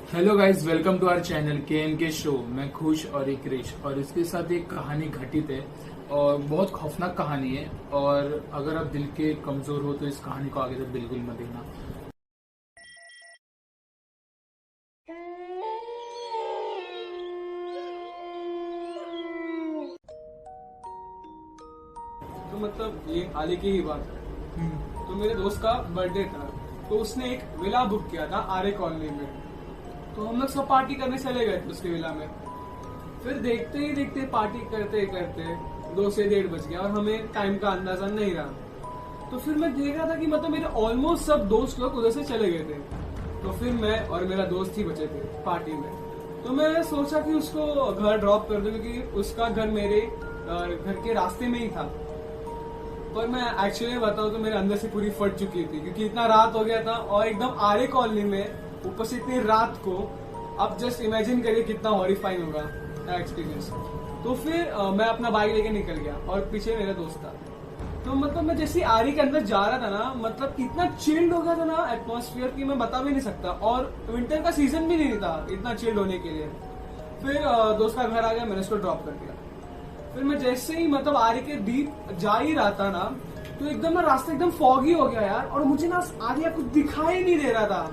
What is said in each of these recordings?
Hello guys, welcome to our channel के show. मैं खुश और एक क्रिश और इसके साथ एक कहानी घटित है और बहुत खौफनाक कहानी है। और अगर आप दिल के कमजोर हो तो इस कहानी को आगे तक बिल्कुल मत देखना। तो मतलब ये हाल ही की ही बात है। तो मेरे दोस्त का बर्थडे था, तो उसने एक विला बुक किया था आर्य कॉलोनी में। तो हम लोग सब पार्टी करने चले गए उसके विला में। फिर देखते ही देखते पार्टी करते करते 2 से 1:30 बज गया और हमें टाइम का अंदाजा नहीं रहा। तो फिर मैं देख रहा था कि मतलब मेरे ऑलमोस्ट सब दोस्त लोग उधर से चले गए थे। तो फिर मैं और मेरा दोस्त ही बचे थे पार्टी में। तो मैं सोचा कि उसको घर ड्रॉप कर दूं, क्योंकि उसका घर मेरे घर के रास्ते में ही था। पर मैं एक्चुअली बताऊं तो मेरे अंदर से पूरी फट चुकी थी, क्योंकि इतना रात हो गया था और एकदम आर्य कॉलोनी में, ऊपर से इतनी रात को। आप जस्ट इमेजिन करिए कितना हॉरिफाइंग होगा एक्सपीरियंस। तो फिर मैं अपना बाइक लेके निकल गया और पीछे मेरा दोस्त था। तो मतलब मैं जैसे आर्य के अंदर जा रहा था ना, मतलब इतना चिल्ड हो गया था ना एटमॉस्फेयर की मैं बता भी नहीं सकता। और विंटर का सीजन भी नहीं था इतना चिल्ड होने के लिए। फिर दोस्त का घर आ गया, मैंने उसको ड्रॉप कर दिया। फिर मैं जैसे ही मतलब आर्य के डीप जा ही रहा था ना, तो एकदम ना रास्ता एकदम फॉगी हो गया यार। और मुझे ना आगे कुछ दिखाई नहीं दे रहा था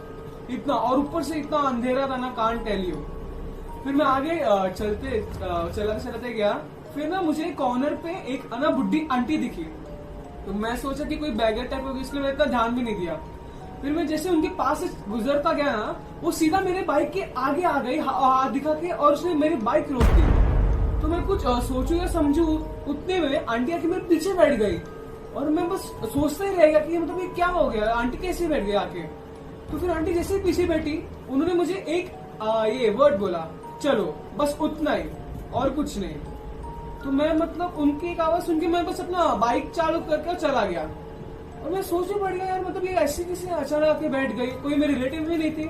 इतना, और ऊपर से इतना अंधेरा था ना, कांट टेल यू। फिर मैं आगे चलाते गया। फिर ना मुझे कॉर्नर पे एक ना बुढ़ी आंटी दिखी। तो मैं सोचा कि कोई बैगर टाइप होगी, इसलिए मैंने इतना ध्यान भी नहीं दिया। फिर मैं जैसे उनके पास से गुजरता गया ना, वो सीधा मेरे बाइक के आगे आ गई हाथ दिखा के, और उसने मेरी बाइक रोक दी। तो मैं कुछ सोचू या समझू, उतने में आंटी आके मेरे पीछे बैठ गई। और मैं बस सोचता ही रह गया कि मतलब ये क्या हो गया, आंटी कैसे बैठ गई आके। तो फिर आंटी जैसे ही पीछे बैठी, उन्होंने मुझे एक ये वर्ड बोला, चलो, बस उतना ही और कुछ नहीं। तो मैं मतलब उनकी एक आवाज सुन के मैं बस अपना बाइक चालू करके चला गया। और मैं सोचने पड़ गया यार, मतलब ये ऐसे किसी अचानक आके बैठ गई, कोई मेरी रिलेटिव भी नहीं थी।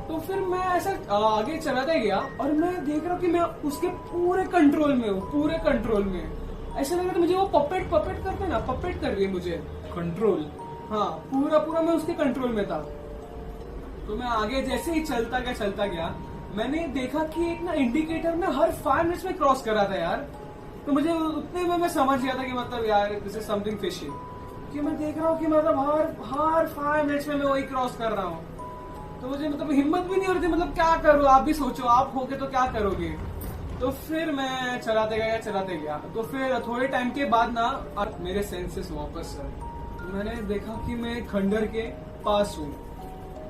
तो फिर मैं ऐसा आगे चलाता गया और मैं देख रहा हूँ कि मैं उसके पूरे कंट्रोल में हूँ, पूरे कंट्रोल में। ऐसा लग रहा था मुझे वो पपेट करते ना, पपेट कर रही है मुझे। कंट्रोल? हाँ, पूरा मैं उसके कंट्रोल में था। तो मैं आगे जैसे ही चलता गया, मैंने देखा कि एक ना इंडिकेटर में हर 5 मिनट्स में क्रॉस कर रहा था यार। तो मुझे उतने में मैं समझ गया था कि मतलब यार दिस इज समथिंग फिशी। कि मैं देख रहा हूँ कि मतलब हर 5 मिनट्स में मैं वही क्रॉस कर रहा हूँ। तो मुझे मतलब हिम्मत भी नहीं हो रही थी, मतलब क्या करूँ, आप भी सोचो, आप होगे तो क्या करोगे। तो फिर मैं चलाते गया। तो फिर थोड़े टाइम के बाद ना मेरे सेंसेस वापस आए। तो मैंने देखा कि मैं खंडर के पास हूँ।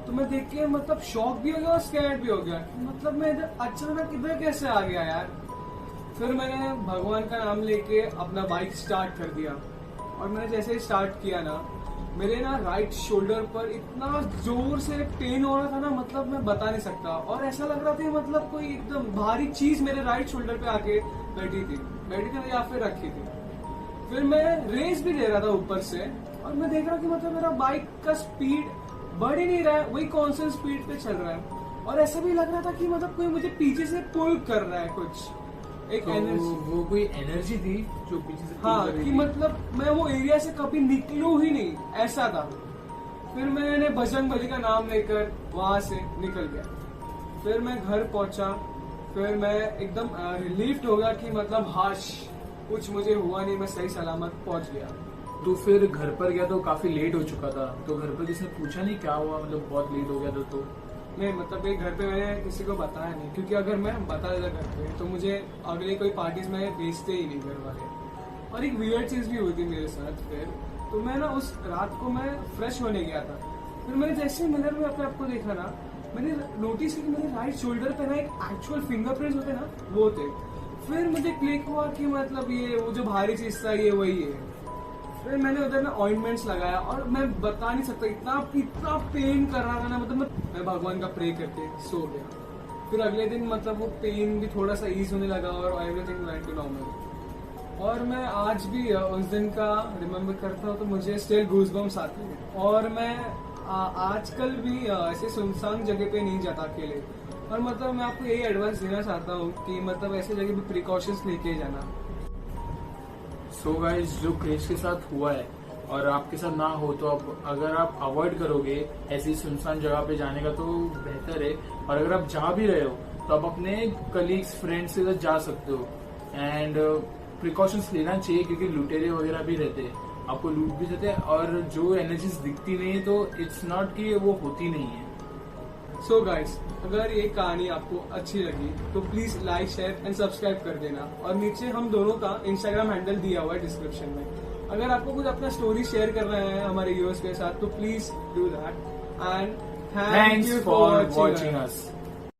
तो मैं देख के मतलब शॉक भी हो गया और स्कैर्ड भी हो गया, मतलब मैं इधर अचानक इधर कैसे आ गया यार। फिर मैंने भगवान का नाम लेके अपना बाइक स्टार्ट कर दिया। और मैंने जैसे ही स्टार्ट किया ना, मेरे ना राइट शोल्डर पर इतना जोर से पेन हो रहा था ना, मतलब मैं बता नहीं सकता। और ऐसा लग रहा था मतलब कोई एकदम भारी चीज मेरे राइट शोल्डर पे आके बैठी थी या फिर रखी थी। फिर मैं रेस भी दे रहा था ऊपर से, और मैं देख रहा हूँ कि मतलब मेरा बाइक का स्पीड बढ़ ही नहीं रहा है, वही कांस्टेंट स्पीड पे चल रहा है। और ऐसा भी लग रहा था कि मतलब कोई मुझे पीछे से पुल कर रहा है, कुछ एक तो एनर्जी। वो कोई एनर्जी थी जो पीछे से हाँ, pull कर रही कि थी? मतलब मैं वो एरिया से कभी निकलूं ही नहीं, ऐसा था। फिर मैंने बजरंग बली का नाम लेकर वहां से निकल गया। फिर मैं घर पहुंचा। फिर मैं एकदम रिलीफ्ड हो गया कि मतलब हाश, कुछ मुझे हुआ नहीं, मैं सही सलामत पहुंच गया। तो फिर घर पर गया तो काफी लेट हो चुका था, तो घर पर किसी ने पूछा नहीं क्या हुआ, मतलब बहुत लेट हो गया था तो? नहीं, मतलब ये घर पे मैंने किसी को बताया नहीं, क्योंकि अगर मैं बता देता घर पे तो मुझे अगले कोई पार्टीज में भेजते ही नहीं घर वाले। और एक वियर्ड चीज भी हुई थी मेरे साथ। फिर तो मैं ना उस रात को मैं फ्रेश होने गया था। फिर मैंने जैसे मिरर में अपने आप को देखा ना, मैंने नोटिस किया कि मेरे राइट शोल्डर पे ना एक एक्चुअल फिंगरप्रिंट्स होते ना, वो थे। फिर मुझे क्लिक हुआ कि मतलब ये वो जो भारी चीज था ये वही है। फिर मैंने उधर ना ऑइंटमेंट्स लगाया, और मैं बता नहीं सकता इतना पेन कर रहा था ना, मतलब मैं भगवान का प्रे करके सो गया। फिर अगले दिन मतलब वो पेन भी थोड़ा सा ईज होने लगा और एवरीथिंग वेंट टू नॉर्मल। और मैं आज भी उस दिन का रिमेम्बर करता हूँ तो मुझे स्टिल गूज़बम्स आते हैं। और मैं आजकल भी ऐसे सुनसान जगह पे नहीं जाता अकेले। और मतलब मैं आपको यही एडवाइस देना चाहता हूँ कि मतलब ऐसे जगह पे प्रिकॉशंस लेके जाना। सो गाइस, जो क्रिश के साथ हुआ है और आपके साथ ना हो तो अगर आप अवॉइड करोगे ऐसी सुनसान जगह पे जाने का तो बेहतर है। और अगर आप जा भी रहे हो तो आप अपने कलीग्स फ्रेंड्स के साथ जा सकते हो। एंड प्रिकॉशंस लेना चाहिए क्योंकि लुटेरे वगैरह भी रहते हैं, आपको लूट भी देते हैं। और जो एनर्जीज दिखती नहीं है तो इट्स नॉट कि वो होती नहीं है। सो गाइस, अगर ये कहानी आपको अच्छी लगी तो please like share and subscribe कर देना। और नीचे हम दोनों का इंस्टाग्राम हैंडल दिया हुआ है डिस्क्रिप्शन में। अगर आपको कुछ अपना स्टोरी शेयर करना है हमारे व्यूअर्स के साथ तो please do that. And thanks for watching us.